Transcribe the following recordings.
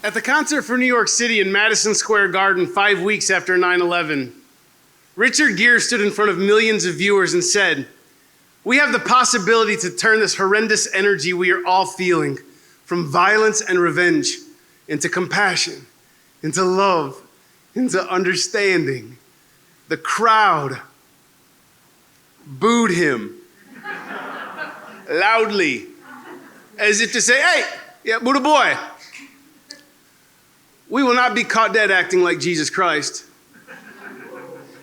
At the concert for New York City in Madison Square Garden 5 weeks after 9/11, Richard Gere stood in front of millions of viewers and said, "We have the possibility to turn this horrendous energy we are all feeling from violence and revenge into compassion, into love, into understanding." The crowd booed him loudly, as if to say, "Hey, yeah, boo the boy. We will not be caught dead acting like Jesus Christ."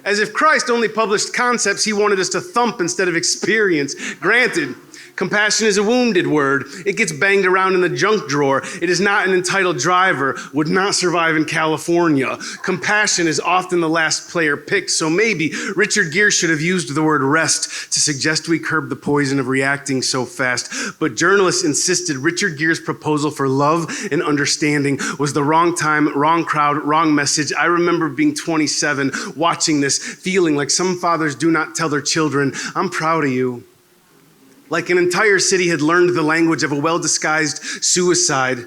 As if Christ only published concepts he wanted us to thump instead of experience. Granted, compassion is a wounded word. It gets banged around in the junk drawer. It is not an entitled driver, would not survive in California. Compassion is often the last player picked, so maybe Richard Gere should have used the word rest to suggest we curb the poison of reacting so fast. But journalists insisted Richard Gere's proposal for love and understanding was the wrong time, wrong crowd, wrong message. I remember being 27, watching this, feeling like some fathers do not tell their children, "I'm proud of you." Like an entire city had learned the language of a well-disguised suicide,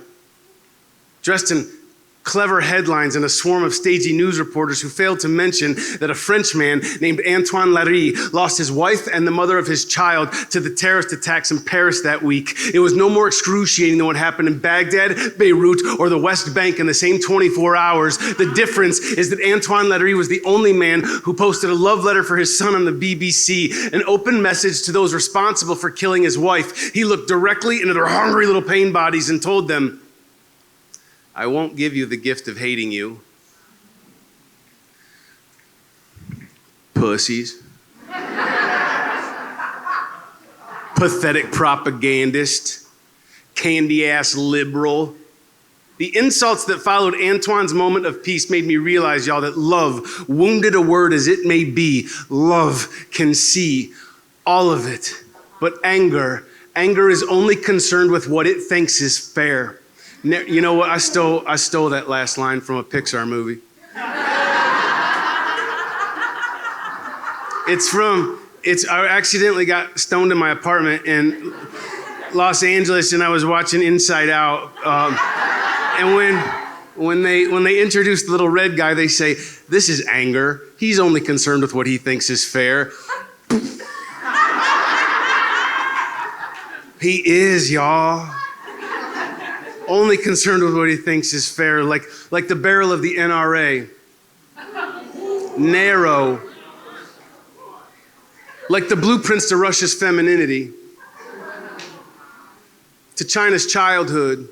dressed in clever headlines and a swarm of stagey news reporters who failed to mention that a Frenchman named Antoine Larry lost his wife and the mother of his child to the terrorist attacks in Paris that week. It was no more excruciating than what happened in Baghdad, Beirut, or the West Bank in the same 24 hours. The difference is that Antoine Larry was the only man who posted a love letter for his son on the BBC, an open message to those responsible for killing his wife. He looked directly into their hungry little pain bodies and told them, "I won't give you the gift of hating you, pussies." Pathetic propagandist, candy-ass liberal. The insults that followed Antoine's moment of peace made me realize, y'all, that love, wounded a word as it may be, love can see all of it. But anger is only concerned with what it thinks is fair. You know what? I stole that last line from a Pixar movie. I accidentally got stoned in my apartment in Los Angeles, and I was watching Inside Out. And when they introduce the little red guy, they say, "This is anger. He's only concerned with what he thinks is fair." He is, y'all. Only concerned with what he thinks is fair, like the barrel of the NRA. Narrow. Like the blueprints to Russia's femininity, to China's childhood,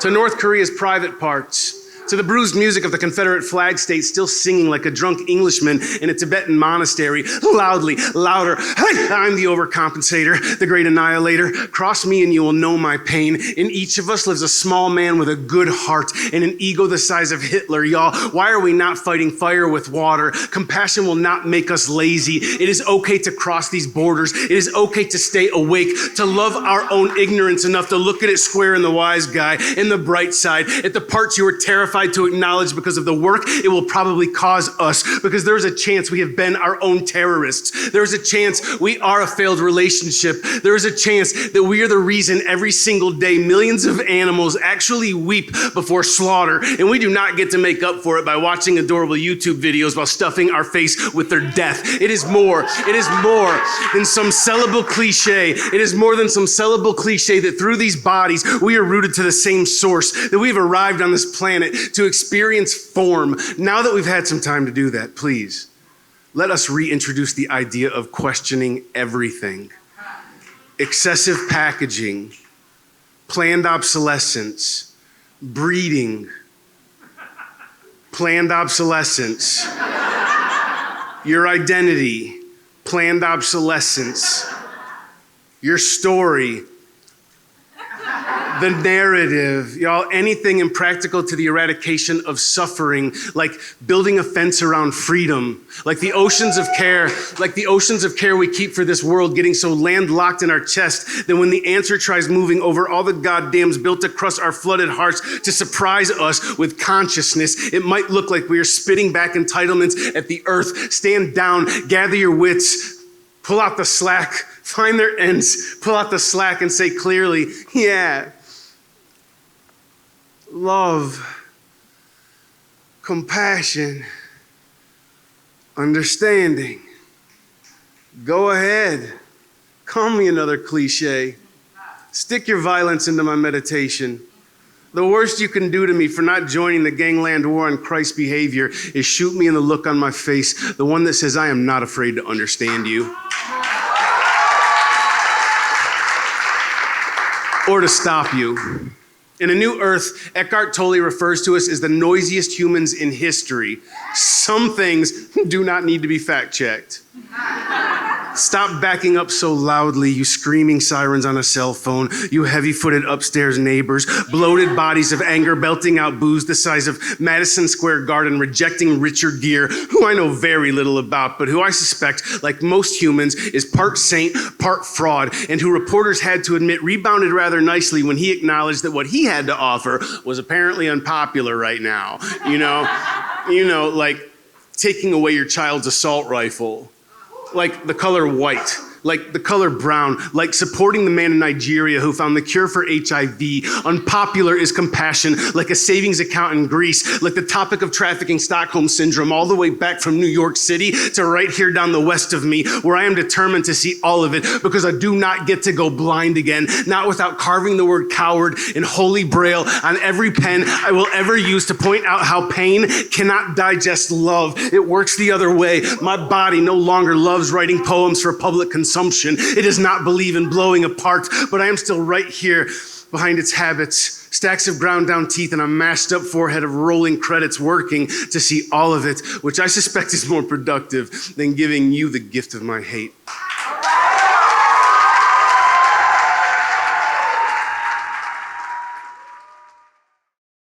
to North Korea's private parts, to the bruised music of the Confederate flag state still singing like a drunk Englishman in a Tibetan monastery, loudly, louder. "Hey, I'm the overcompensator, the great annihilator. Cross me and you will know my pain." In each of us lives a small man with a good heart and an ego the size of Hitler, y'all. Why are we not fighting fire with water? Compassion will not make us lazy. It is okay to cross these borders. It is okay to stay awake, to love our own ignorance enough to look at it square in the wise guy, in the bright side, at the parts you are terrified to acknowledge because of the work it will probably cause us, because there's a chance we have been our own terrorists. There's a chance we are a failed relationship. There is a chance that we are the reason every single day millions of animals actually weep before slaughter, and we do not get to make up for it by watching adorable YouTube videos while stuffing our face with their death. It is more than some sellable cliche. It is more than some sellable cliche that through these bodies we are rooted to the same source, that we've arrived on this planet to experience form. Now that we've had some time to do that, please, let us reintroduce the idea of questioning everything. Excessive packaging, planned obsolescence, breeding, planned obsolescence, your identity, planned obsolescence, your story, the narrative, y'all, anything impractical to the eradication of suffering, like building a fence around freedom, like the oceans of care we keep for this world getting so landlocked in our chest that when the answer tries moving over all the goddams built across our flooded hearts to surprise us with consciousness, it might look like we are spitting back entitlements at the earth. Stand down, gather your wits, pull out the slack, find their ends, pull out the slack and say clearly, yeah, love, compassion, understanding. Go ahead, call me another cliche. Stick your violence into my meditation. The worst you can do to me for not joining the gangland war on Christ's behavior is shoot me in the look on my face, the one that says I am not afraid to understand you. Or to stop you. In A New Earth, Eckhart Tolle refers to us as the noisiest humans in history. Some things do not need to be fact-checked. Stop backing up so loudly, you screaming sirens on a cell phone, you heavy-footed upstairs neighbors, bloated bodies of anger belting out booze the size of Madison Square Garden, rejecting Richard Gere, who I know very little about, but who I suspect, like most humans, is part saint, part fraud, and who reporters had to admit rebounded rather nicely when he acknowledged that what he had to offer was apparently unpopular right now. You know, like taking away your child's assault rifle. Like the color white, like the color brown, like supporting the man in Nigeria who found the cure for HIV. Unpopular is compassion, like a savings account in Greece, like the topic of trafficking Stockholm Syndrome, all the way back from New York City to right here down the west of me, where I am determined to see all of it because I do not get to go blind again, not without carving the word coward in holy braille on every pen I will ever use to point out how pain cannot digest love. It works the other way. My body no longer loves writing poems for public consumption. It does not believe in blowing apart, but I am still right here behind its habits, stacks of ground down teeth and a mashed up forehead of rolling credits working to see all of it, which I suspect is more productive than giving you the gift of my hate.